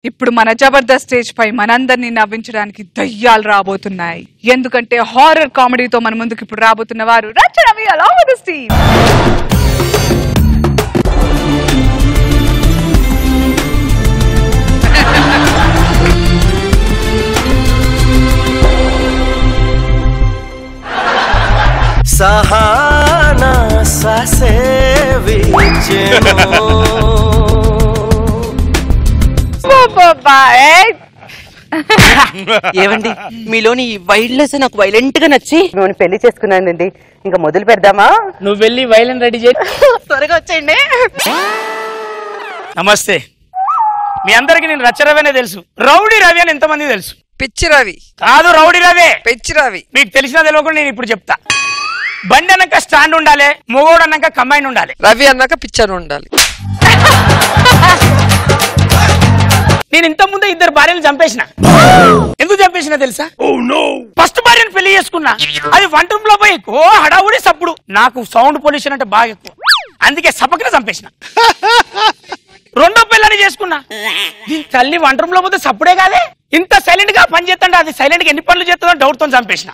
ఇప్పుడు మన జబర్దస్త్ స్టేజ్ పై మనందరినీ నవ్వించడానికి దయ్యాలు రాబోతున్నాయి. ఎందుకంటే హారర్ కామెడీతో మన ముందుకు ఇప్పుడు రాబోతున్న వారు రచనవి along with the team. Sahana ఏవండి మీలోని వైల్డ్నెస్ నాకు వైలెంట్ గా నచ్చి నేను పెళ్లి చేసుకున్నానండి. ఇంకా మొదలు పెడదామా? నువ్వు వెళ్ళి వైలెన్ రెడీ చేయి. త్వరగా వచ్చేయండి. నమస్తే. మీ అందరికి నేను రచ్చరవేనే తెలుసు. రౌడీ రవి అని ఎంతమంది తెలుసు? పిచ్చి రవి కాదు, రౌడీ రవి. పిచ్చి రవి మీకు తెలిసినా తెలియకుండా నేను ఇప్పుడు చెప్తా. బండి అన్నాక స్టాండ్ ఉండాలి, మొగోడు అన్నాక కంబైన్ ఉండాలి. రవి అన్నాక పిచ్చర్ ఉండాలి. నేను ఇంత ముందే 2 భార్యలు చంపేసిన. ఎందుకు చంపేసిన తెలుసా? ఫస్ట్ భార్యను పెళ్లి చేసుకున్నా, అది వంట రూమ్ లో పోయి ఓ హడావుడి సప్పుడు. నాకు సౌండ్ పొల్యూషన్ అంటే బాగా ఎక్కువ, అందుకే సపకన చంపేసిన. రెండో పిల్లని చేసుకున్నా, దీని తల్లి వంట రూమ్ లో పోతే సప్పుడే కాదే. ఇంత సైలెంట్ గా పని చేస్తుంటే అది సైలెంట్ గా ఎన్ని పనులు చేస్తుందో డౌట్ తో చంపేసిన.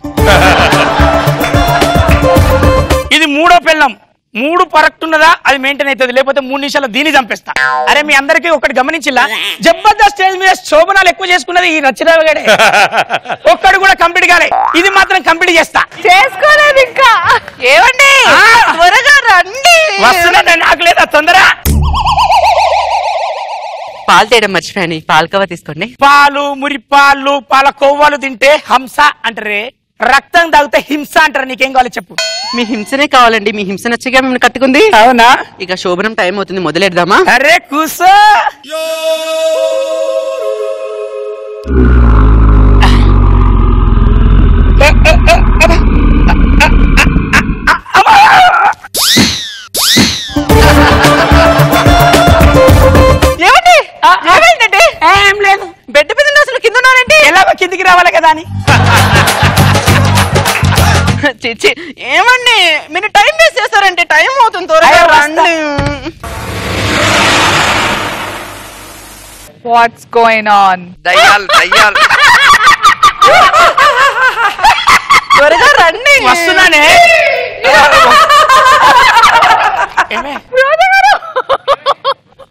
ఇది 3వ పిల్లం. 3 పరక్ట్ ఉన్నదా అది మెయింటైన్ అవుతుంది, లేకపోతే 3 నిమిషాలు దీన్ని చంపేస్తా. అరే మీ అందరికీ ఒకటి గమనించిలా, జబర్దస్త్ స్టేజ్ మీద శోభనాలు ఎక్కువ చేసుకున్నది ఈ నచ్చిరావు గడే. ఒక్కడు కూడా కంప్లీట్ కాలే, ఇది మాత్రం కంప్లీట్ చేస్తా. చేసుకోలేదు ఇంకా. ఏమండి త్వరగా రండి. వస్తున్నా, నాకు లేదా తొందర. పాలు తేయడం మర్చిపోయాను, పాలకవ తీసుకోండి. పాలు, మురిపాలు, పాల కొవ్వాలు తింటే హంస అంటారే, రక్తం తాగితే హింస అంటారు. నీకేం కావాలి చెప్పు? మీ హింసనే కావాలండి. మీ హింస నచ్చగా మిమ్మల్ని కట్టుకుంది. అవునా? ఇక శోభనం టైం అవుతుంది, మొదలెడదామా? అరే కూసో. ఏమండి ఏమైందండి? ఏం లేదు, బెడ్ మీద అసలు కింద ఉన్నారండి. ఎలాగో కిందికి రావాలి కదా అని. ఏమండి మీరు టైం వేస్ట్ చేస్తారంటే? టైం అవుతుంది, త్వరగా రండి. What's going on? దయ్యాలు దయ్యాలు త్వరగా రండి. వస్తున్నానే.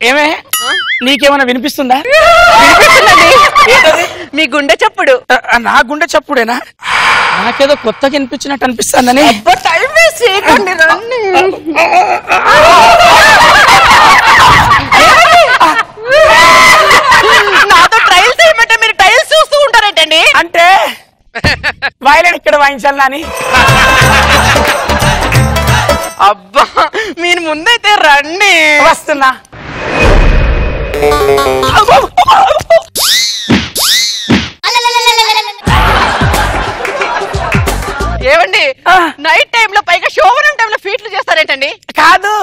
ఏమే నీకేమైనా వినిపిస్తుందా? మీ గుండె చప్పుడు. నా గుండె చప్పుడేనా? నాకేదో కొత్తగా వినిపించినట్టు అనిపిస్తుందని. టైం వేస్ట్ చేయకండి, రండి. నాతో ట్రయల్స్ చేయమంటే మీరు ట్రయల్స్ చూస్తూ ఉంటారేంటండి? అంటే వైలెన్ ఇక్కడ వాయించాలి అని. అబ్బా మీరు ముందైతే రండి. వస్తున్నా. ఏమండి నైట్ టైం లో పైగా శోభనం టైం లో ఫీట్లు చేస్తారేంటండి? కాదు,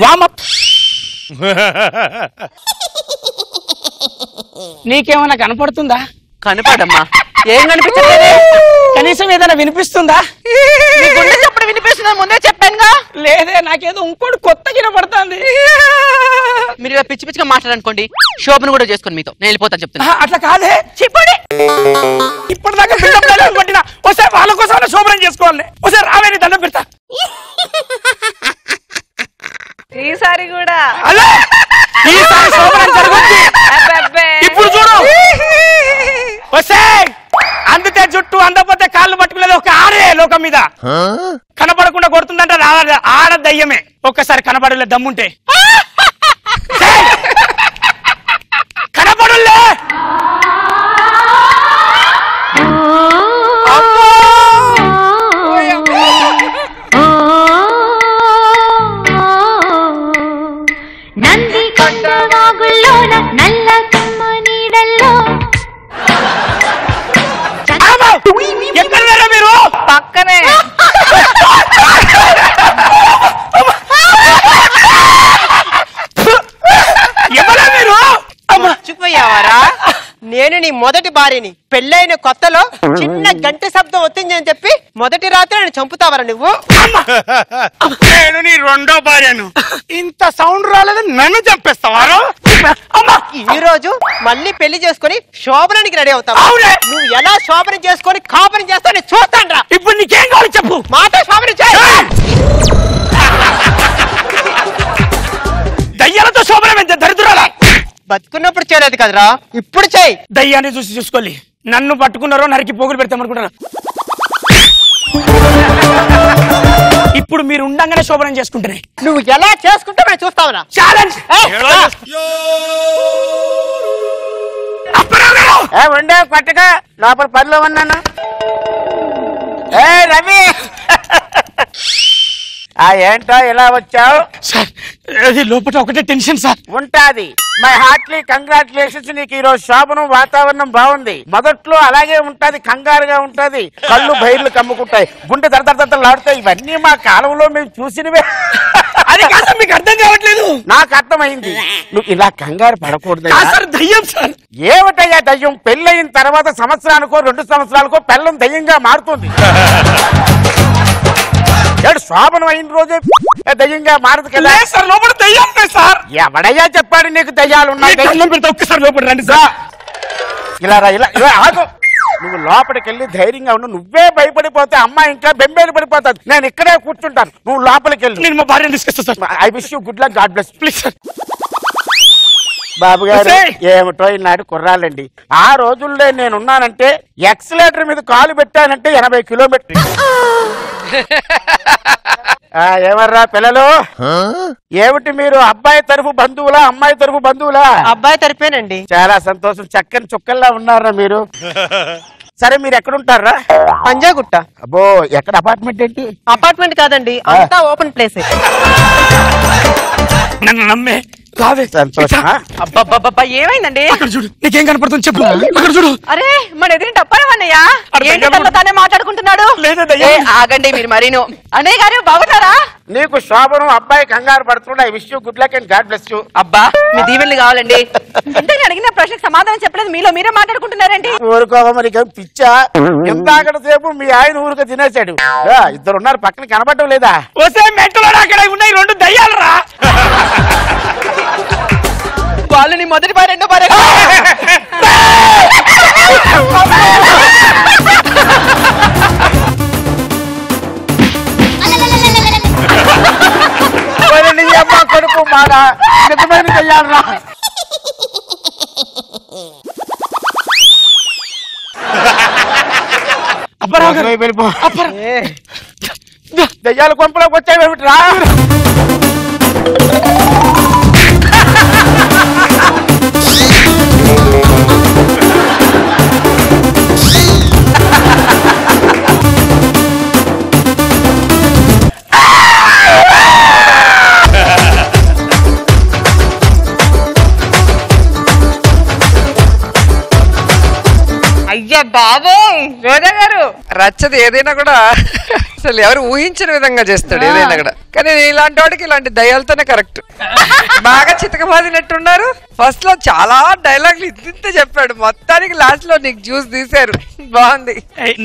వామప్. నీకేమైనా కనపడుతుందా? కనపడమ్మా. ఏం కనిపించలేదు. కనీసం ఏదైనా వినిపిస్తుందా? మీ గుండె చప్పుడు వినిపిస్తుందా? ముందే చెప్పానుగా. లేదే, నాకేదో ఇంకోటి కొత్తగా వినపడుతుంది. మీరు ఇలా పిచ్చి పిచ్చిగా మాట్లాడనుకోండి, శోభను కూడా చేసుకోండి మీతో. నేను వెళ్ళిపోతాను చెప్తున్నా. అట్లా కాదే, చెప్పండి. ఇప్పటిదాకా పట్టిన ఒకసారి వాళ్ళ కోసం శోభనం చేసుకోవాలి. ఒకసారి రావేని దండం పెడతా. ఈసారి కూడా ఈసారి శోభనం జరుగుతుంది. ఇప్పుడు చూడు, వస్తే అందుతే జుట్టు అందపోతే కాళ్ళు పట్టుకునేది ఒక ఆడే లోకం మీద. కనపడకుండా కొడుతుందంటే ఆడ దయ్యమే. ఒక్కసారి కనపడలే దమ్ముంటే కనపడులే. నంది కొండవాగుల్లోన నల్ల కమ్మ నీడల్లో. ఎక్కడ వేరే మీరు? పక్కనే. ఎవరా మీరు? మర్చిపోయావారా? నేను నీ మొదటి భార్యని. పెళ్ళైన కొత్తలో చిన్న గంట శబ్దం వచ్చింది అని చెప్పి మొదటి రాత్రి నేను చంపుతావరా నువ్వు? నేను నీ రెండో భార్యను. ఇంత సౌండ్ రాలేదు, నన్ను చంపేస్తావారు? అమ్మా ఈ రోజు మళ్ళీ పెళ్లి చేసుకొని శోభనానికి రెడీ అవుతావు. అవునే. నువ్వు ఎలా శోభనం చేసుకొని కాపురం చేస్తావు నేను చూస్తాను రా. ఇప్పుడు నీకేం కావాలి చెప్పు. మాట శోభనం చేయి. దయ్యాలతో శోభనం ఎంత దరిద్రాలా. బతుకున్నప్పుడు చేయలేదు కదరా, ఇప్పుడు చేయి. దయ్యాన్ని చూసుకోవాలి. నన్ను పట్టుకున్నారో నరికి పోగులు పెడతామనుకుంటారా. ఇప్పుడు మీరు ఉండంగానే శోభనం చేసుకుంటారే. నువ్వు ఎలా చేసుకుంటావు నేను చూస్తావురా. ఛాలెంజ్. ఉండే కొట్టగా లోపల పనిలో ఉన్నాను. ఏ రవి ఏంటో ఇలా వచ్చావు? సార్ అది లోపల ఒకటే టెన్షన్ సార్. ఉంటాది. My heartly congratulations. నీకు ఈ రోజు శోభనం వాతావరణం బాగుంది. మొదట్లో అలాగే ఉంటది, కంగారుగా ఉంటది, కళ్ళు బైర్లు కమ్ముకుంటాయి, గుండె దడదడలాడుతాయి. ఇవన్నీ మా కాలంలో మేము చూసినవే. అది కాదు మీకు అర్థం కావట్లేదు. నాకు అర్థమైంది. నువ్వు ఇలా కంగారు పడకూడదు. సార్ దయ్యం సార్. ఏమిటయ్యా దయ్యం? పెళ్ళయిన తర్వాత సంవత్సరానికో 2 సంవత్సరాలకో పెళ్ళం దయ్యంగా మారుతుంది. శోభనం అయిన రోజే దయ్యంగా మారదు కదా సార్. లోపల దయ్యం సార్. ఎవడయ్యా చెప్పాడు నీకు దయ్యాలు ఉన్నాయి? ఒక్కసారి లోపల రండి సార్. ఇలా రా, ఇలా ఆగు. నువ్వు లోపలికి వెళ్ళి ధైర్యంగా ఉండు. నువ్వే భయపడిపోతే అమ్మాయి ఇంకా బెంబేలు పడిపోతాది. నేను ఇక్కడే కూర్చుంటాను, నువ్వు లోపలికి వెళ్ళి. నేను మా భార్యను తీసుకొస్తా sir. I wish you good luck, God bless. Please sir. బాబు గారు ఏమిటో ఈనాడు కుర్రాలండి. ఆ రోజుల్లో నేనున్నానంటే ఎక్సలేటర్ మీద కాలు పెట్టానంటే 80 కిలోమీటర్లు. ఏమర్రా పిల్లలు, ఏమిటి మీరు అబ్బాయి తరఫు బంధువులా అమ్మాయి తరఫు బంధువులా? అబ్బాయి తరపేనండి. చాలా సంతోషం. చక్కని చుక్కల్లా ఉన్నారా మీరు? సరే మీరు ఎక్కడుంటారా? పంజాగుట్ట. అబ్బో, ఎక్కడ అపార్ట్మెంట్ ఏంటి? అపార్ట్మెంట్ కాదండి, అంతా ఓపెన్ ప్లేస్. నన్ను నమ్మే రావే. సంతోషమా? అబ్బబ్బబ్బబ్బా ఏమైందండి? అక్కడ చూడు, నీకేం కనపడుతుంది చెప్పు. అక్కడ చూడు. అరే మన ఎదురింటి అప్పారవన్నయ్య అరే, ఏంటి తనలో తానే మాట్లాడుకుంటున్నాడు? లేదు ఏ, దయ్యం. ఆగండి మీరు మరీను. అన్నయ్య గారు బాగున్నారా? నీకు శోభనం అబ్బాయి కంగారు పడుతుండే. I wish you good luck and God bless you. అబ్బా మీ దీవెనలు కావాలండి. అంటే నేను అడిగిన ప్రశ్నకు సమాధానం చెప్పలేదు, మీలో మీరే మాట్లాడుకుంటున్నారేంటి? ఊరుకోవ, మనకేం పిచ్చా? ఎంతాకడ సేపు మీ ఆయన ఊరుకు తినేశాడు. ఇద్దరు ఉన్నారు పక్కన, కనబడటం లేదా? వస్తే మెంటలో అక్కడ ఉన్నాయి 2 దయ్యాలు రా. వాళ్ళు నీ మొదటి భార్య రెండో భార్య. నీ అమ్మ కొడుకు మాట నిజమైన దయ్యాలురా. వెళ్ళిపో. దయ్యాల కొంపలోకి వచ్చావేమిట్రా? అయ్యా బాబోయ్ రోజా గారు, రచ్చది ఏదైనా కూడా అసలు ఎవరు ఊహించిన విధంగా చేస్తాడు ఏదైనా కూడా. కానీ ఇలాంటి వాడికి ఇలాంటి దయ్యాలతోనే కరెక్ట్. బాగా చితకబాదినట్టున్నారు. ఫస్ట్ లో చాలా డైలాగులు ఇంత చెప్పాడు, మొత్తానికి లాస్ట్ లో నీకు జ్యూస్ తీశారు. బాగుంది.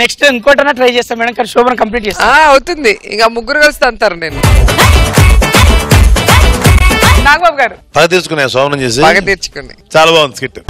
నెక్స్ట్ ఇంకోటన్నా ట్రై చేస్తాం మేడం, కానీ శోభనం కంప్లీట్ చేస్తా. అవుతుంది. ఇంకా ముగ్గురు కలిసి అంటారు. నేను నాగబాబు గారు పగ తీర్చుకునే శోభనం చేసి బాగా తీర్చుకుని చాలా బాగుంది స్కిట్.